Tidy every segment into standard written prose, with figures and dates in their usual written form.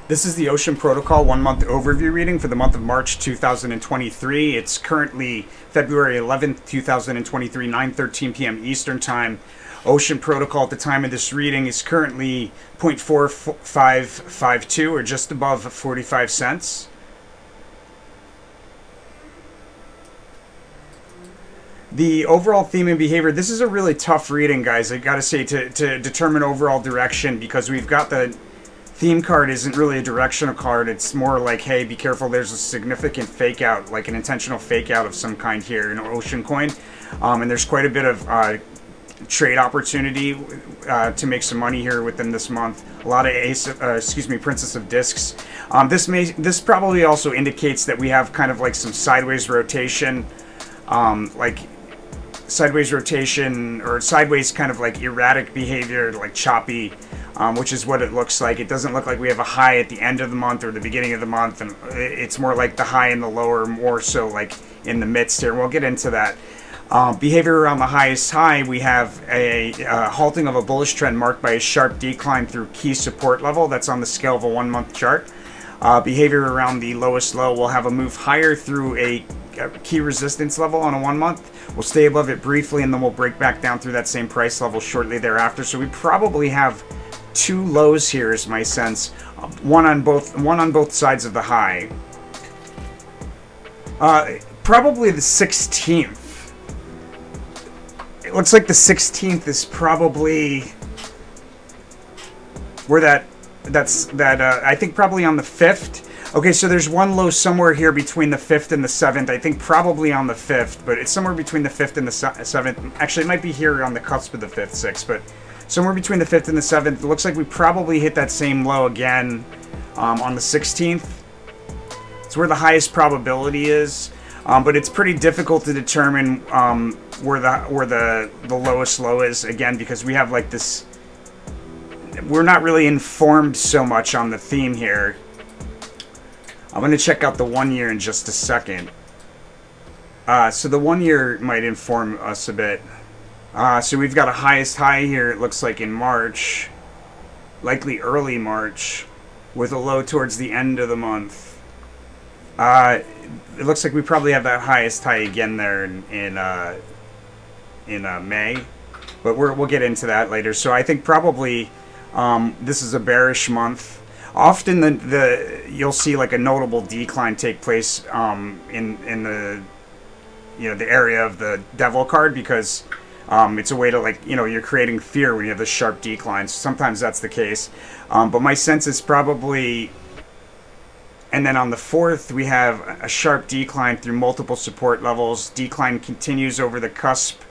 This is the Ocean Protocol 1-month overview reading for the month of March 2023. It's currently February 11th, 2023, 9:13 p.m. Eastern Time. Ocean Protocol at the time of this reading is currently 0.4552 or just above 45 cents. The overall theme and behavior, this is a really tough reading, guys, I gotta say, to determine overall direction, because we've got the theme card isn't really a directional card. It's more like, hey, be careful, there's a significant fake out, like an intentional fake out of some kind here in Ocean Coin. And there's quite a bit of trade opportunity to make some money here within this month. A lot of Princess of Discs. This probably also indicates that we have kind of like some sideways rotation, sideways rotation or sideways kind of like erratic behavior, like choppy, which is what it looks like. It doesn't look like we have a high at the end of the month or the beginning of the month, and it's more like the high and the lower, more so like in the midst here. We'll get into that. Behavior around the highest high, we have a halting of a bullish trend marked by a sharp decline through key support level. That's on the scale of a 1-month chart. Behavior around the lowest low, will have a move higher through a key resistance level on a 1-month. We'll stay above it briefly, and then we'll break back down through that same price level shortly thereafter. So we probably have two lows here, is my sense. One on both sides of the high. Probably the 16th. It looks like the 16th is probably where I think probably on the 5th. Okay, so there's one low somewhere here between the 5th and the 7th. I think probably on the 5th, but it's somewhere between the 5th and the 7th. Actually, it might be here on the cusp of the 5th, 6th, but somewhere between the 5th and the 7th. It looks like we probably hit that same low again on the 16th. It's where the highest probability is, but it's pretty difficult to determine where the lowest low is, again, because we have like this. We're not really informed so much on the theme here. I'm going to check out the 1 year in just a second. So the 1 year might inform us a bit. So we've got a highest high here, it looks like in March. Likely early March. With a low towards the end of the month. It looks like we probably have that highest high again there in May. But we'll get into that later. So I think probably this is a bearish month. Often you'll see like a notable decline take place in the the area of the devil card, because it's a way to, like, you're creating fear when you have the sharp declines. Sometimes that's the case, but my sense is probably. And then on the 4th, we have a sharp decline through multiple support levels. Decline continues over the cusp.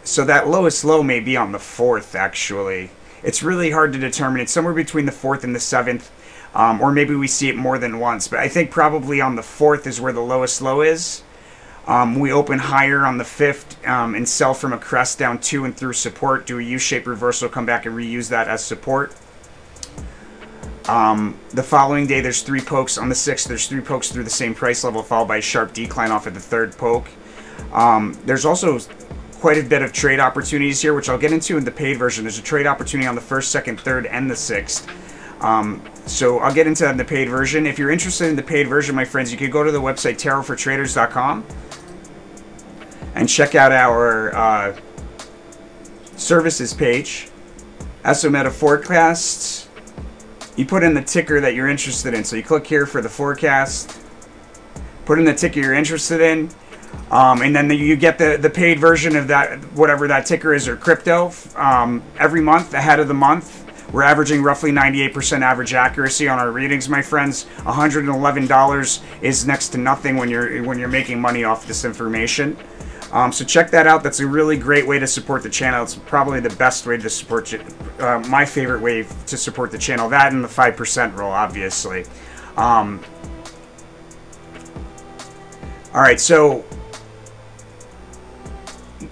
So that lowest low may be on the 4th, actually. It's really hard to determine. It's somewhere between the 4th and the 7th, or maybe we see it more than once. But I think probably on the 4th is where the lowest low is. We open higher on the 5th and sell from a crest down to and through support, do a U-shaped reversal, come back and reuse that as support. The following day, there's 3 pokes. On the 6th, there's 3 pokes through the same price level, followed by a sharp decline off at the 3rd poke. There's also quite a bit of trade opportunities here, which I'll get into in the paid version. There's a trade opportunity on the 1st, 2nd, 3rd, and the 6th. So I'll get into that in the paid version. If you're interested in the paid version, my friends, you could go to the website tarotfortraders.com and check out our services page. Eso-Meta forecasts. You put in the ticker that you're interested in. So you click here for the forecast. Put in the ticker you're interested in. And then you get the paid version of that, whatever that ticker is, or crypto, every month ahead of the month. We're averaging roughly 98% average accuracy on our readings, my friends. $111 is next to nothing when you're making money off this information. So check that out. That's a really great way to support the channel. It's probably the best way to support my favorite way to support the channel. That and the 5% rule, obviously. All right, so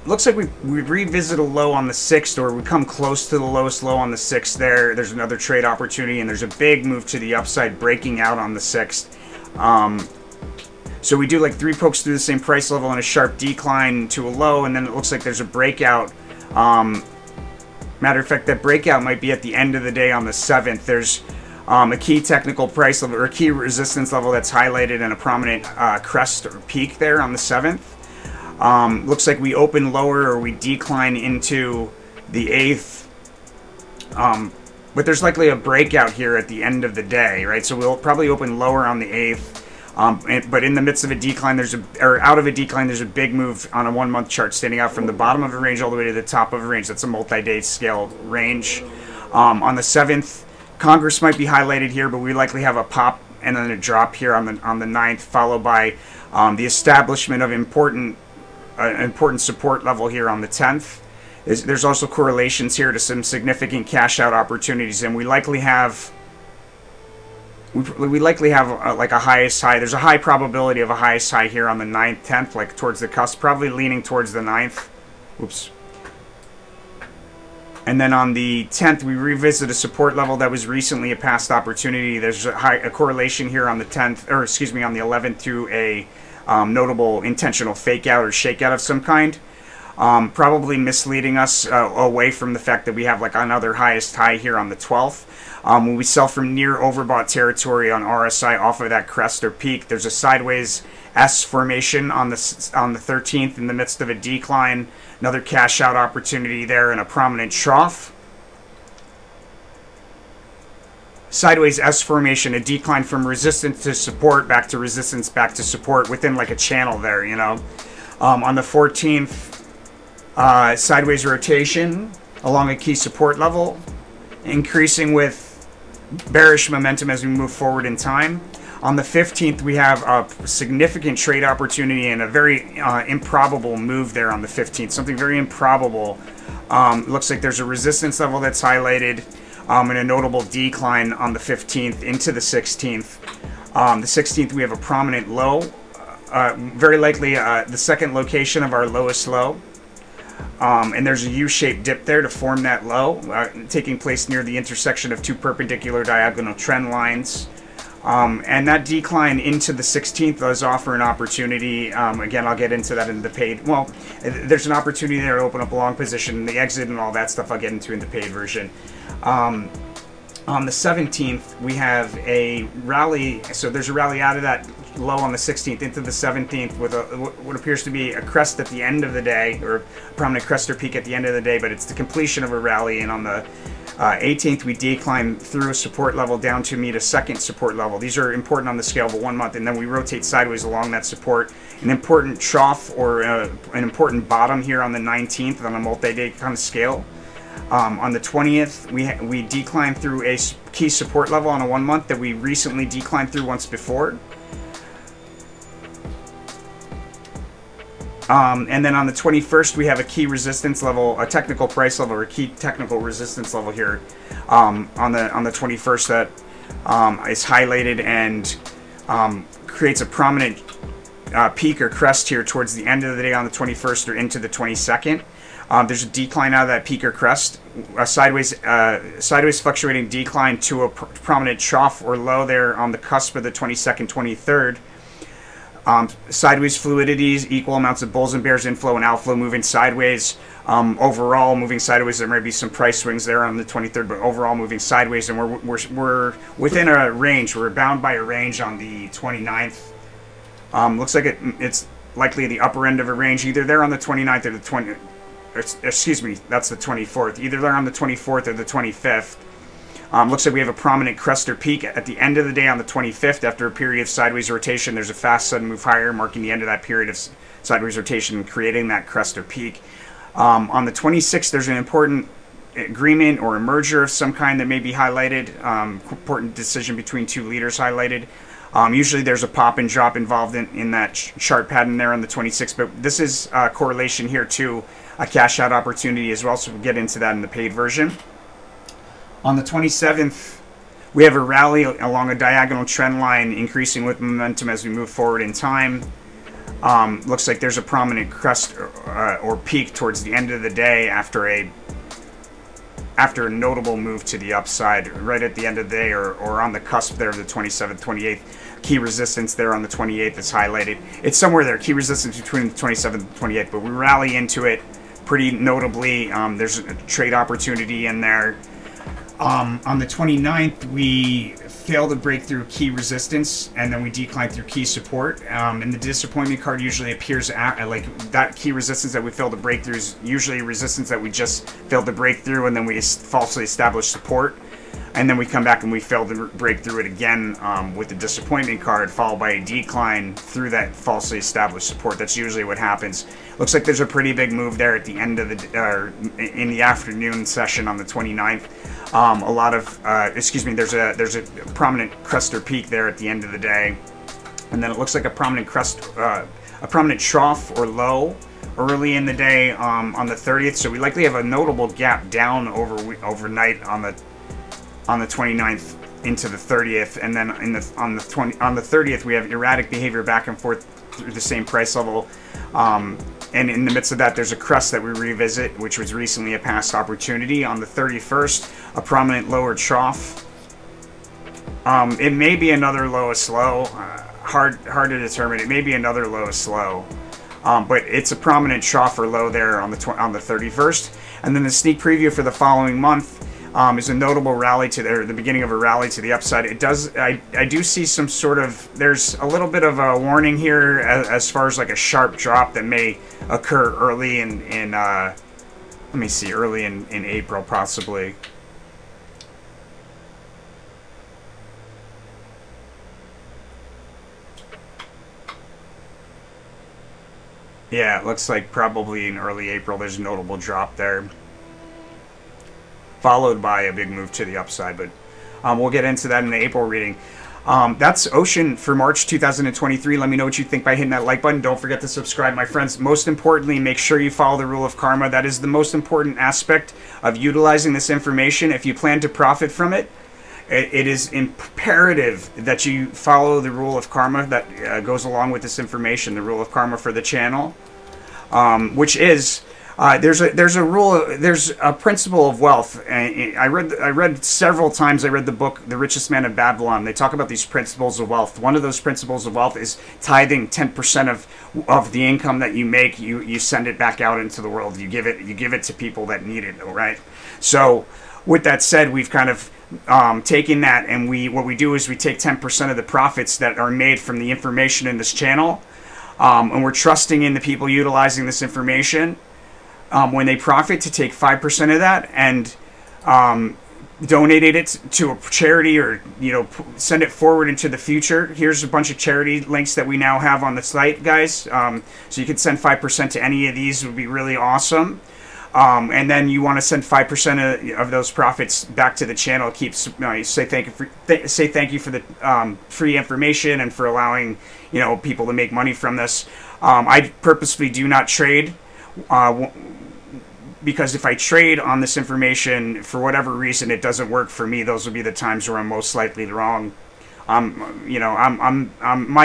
looks like we revisit a low on the 6th, or we come close to the lowest low on the 6th there. There's another trade opportunity, and there's a big move to the upside, breaking out on the 6th. So we do like 3 pokes through the same price level and a sharp decline to a low, and then it looks like there's a breakout Matter of fact, that breakout might be at the end of the day on the 7th. There's a key technical price level or key resistance level that's highlighted and a prominent crest or peak there on the 7th. Looks like we open lower or we decline into the 8th. But there's likely a breakout here at the end of the day, right? So we'll probably open lower on the 8th. But in the midst of a decline, out of a decline, there's a big move on a 1-month chart standing out from the bottom of a range all the way to the top of a range. That's a multi-day scale range. On the 7th, Congress might be highlighted here, but we likely have a pop and then a drop here on the 9th, followed by the establishment of important support level here on the 10th. There's also correlations here to some significant cash out opportunities, and we likely have like a highest high. There's a high probability of a highest high here on the 9th, 10th, like towards the cusp, probably leaning towards the 9th. Oops. And then on the 10th, we revisit a support level that was recently a past opportunity. There's a correlation here on the 10th, or excuse me, on the 11th to a notable intentional fake out or shakeout of some kind. Probably misleading us away from the fact that we have like another highest high here on the 12th. When we sell from near overbought territory on RSI off of that crest or peak, there's a sideways S formation on the 13th in the midst of a decline. Another cash out opportunity there and a prominent trough. Sideways S formation, a decline from resistance to support, back to resistance, back to support within like a channel there, you know. On the 14th, sideways rotation along a key support level, increasing with bearish momentum as we move forward in time. On the 15th, we have a significant trade opportunity and a very improbable move there on the 15th. Something very improbable. Looks like there's a resistance level that's highlighted and a notable decline on the 15th into the 16th. The 16th, we have a prominent low. Very likely the second location of our lowest low. And there's a U-shaped dip there to form that low, taking place near the intersection of two perpendicular diagonal trend lines. And that decline into the 16th does offer an opportunity. Again, I'll get into that in the paid. Well, there's an opportunity there to open up a long position. The exit and all that stuff I'll get into in the paid version. On the 17th, we have a rally. So there's a rally out of that low on the 16th into the 17th with what appears to be a crest at the end of the day, or a prominent crest or peak at the end of the day, but it's the completion of a rally. And on the 18th, we decline through a support level down to meet a second support level. These are important on the scale of a 1 month, and then we rotate sideways along that support. An important trough or an important bottom here on the 19th on a multi-day kind of scale. On the 20th, we decline through a key support level on a 1 month that we recently declined through once before. And then on the 21st, we have a key resistance level, a technical price level, or a key technical resistance level here on the 21st that is highlighted and creates a prominent peak or crest here towards the end of the day on the 21st or into the 22nd. There's a decline out of that peak or crest, a sideways fluctuating decline to a prominent trough or low there on the cusp of the 22nd, 23rd. Sideways fluidities, equal amounts of bulls and bears inflow and outflow moving sideways. Overall moving sideways. There might be some price swings there on the 23rd, but overall moving sideways, and we're within a range. We're bound by a range on the 29th. Looks like it's likely the upper end of a range, either there on the 29th or the 20th. Excuse me, that's the 24th. Either there on the 24th or the 25th. Looks like we have a prominent crest or peak at the end of the day on the 25th. After a period of sideways rotation, there's a fast sudden move higher, marking the end of that period of sideways rotation and creating that crest or peak. On the 26th, there's an important agreement or a merger of some kind that may be highlighted. Important decision between two leaders highlighted. Usually there's a pop and drop involved in that chart pattern there on the 26th, but this is a correlation here to a cash out opportunity as well, so we'll get into that in the paid version. On the 27th, we have a rally along a diagonal trend line, increasing with momentum as we move forward in time. Looks like there's a prominent crest or peak towards the end of the day after a notable move to the upside right at the end of the day, or on the cusp there of the 27th, 28th. Key resistance there on the 28th is highlighted. It's somewhere there, key resistance between the 27th and 28th, but we rally into it pretty notably. There's a trade opportunity in there. On the 29th, we failed to break through key resistance, and then we declined through key support. And the disappointment card usually appears at like that key resistance that we failed to break through is usually resistance that we just failed to break through, and then we falsely established support. And then we come back and we fail to break through it again with the disappointment card, followed by a decline through that falsely established support. That's usually what happens. Looks like there's a pretty big move there at the end of the in the afternoon session on the 29th. A lot of there's a prominent crest or peak there at the end of the day, and then it looks like a prominent crest, a prominent trough or low early in the day on the 30th. So we likely have a notable gap down overnight on the 29th into the 30th, and then on the 30th we have erratic behavior back and forth through the same price level, and in the midst of that there's a crest that we revisit, which was recently a past opportunity. On the 31st, a prominent lower trough. It may be another lowest low, hard to determine. It may be another lowest low, but it's a prominent trough or low there on the 31st, and then the sneak preview for the following month is a notable rally to the beginning of a rally to the upside. It does. I do see some sort of. There's a little bit of a warning here as far as like a sharp drop that may occur early in let me see, early in April possibly. Yeah, it looks like probably in early April there's a notable drop there, followed by a big move to the upside, but we'll get into that in the April reading. That's Ocean for March 2023. Let me know what you think by hitting that like button. Don't forget to subscribe, my friends. Most importantly, make sure you follow the rule of karma. That is the most important aspect of utilizing this information. If you plan to profit from it, it is imperative that you follow the rule of karma that goes along with this information, the rule of karma for the channel, which is there's a principle of wealth. I read several times. I read the book The Richest Man of Babylon. They talk about these principles of wealth. One of those principles of wealth is tithing 10% of the income that you make. You send it back out into the world. You give it to people that need it. All right. So with that said, we've kind of taken that, and what we do is we take 10% of the profits that are made from the information in this channel, and we're trusting in the people utilizing this information. When they profit, to take 5% of that and donate it to a charity, or send it forward into the future. Here's a bunch of charity links that we now have on the site, guys. So you can send 5% to any of these. It would be really awesome. And then you want to send 5% of those profits back to the channel. Say thank you for the free information and for allowing people to make money from this. I purposefully do not trade. Because if I trade on this information, for whatever reason, it doesn't work for me, those will be the times where I'm most likely wrong. My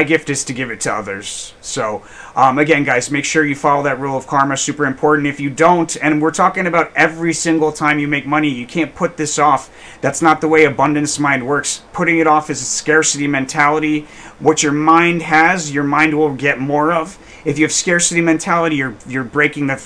gift is to give it to others. So, again, guys, make sure you follow that rule of karma. Super important. If you don't, and we're talking about every single time you make money, you can't put this off. That's not the way abundance mind works. Putting it off is a scarcity mentality. What your mind has, your mind will get more of. If you have scarcity mentality, you're breaking the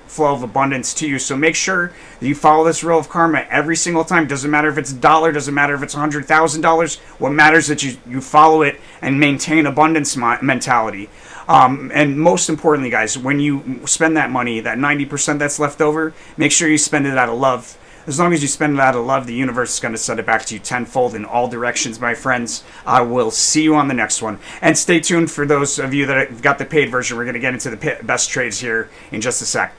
flow of abundance to you. So make sure that you follow this rule of karma every single time. Doesn't matter if it's $1, doesn't matter if it's $100,000. What matters is that you follow it and maintain abundance mentality. And most importantly, guys, when you spend that money, that 90% that's left over, make sure you spend it out of love. As long as you spend it out of love, the universe is going to send it back to you tenfold in all directions, my friends. I will see you on the next one. And stay tuned for those of you that got the paid version. We're going to get into the best trades here in just a sec.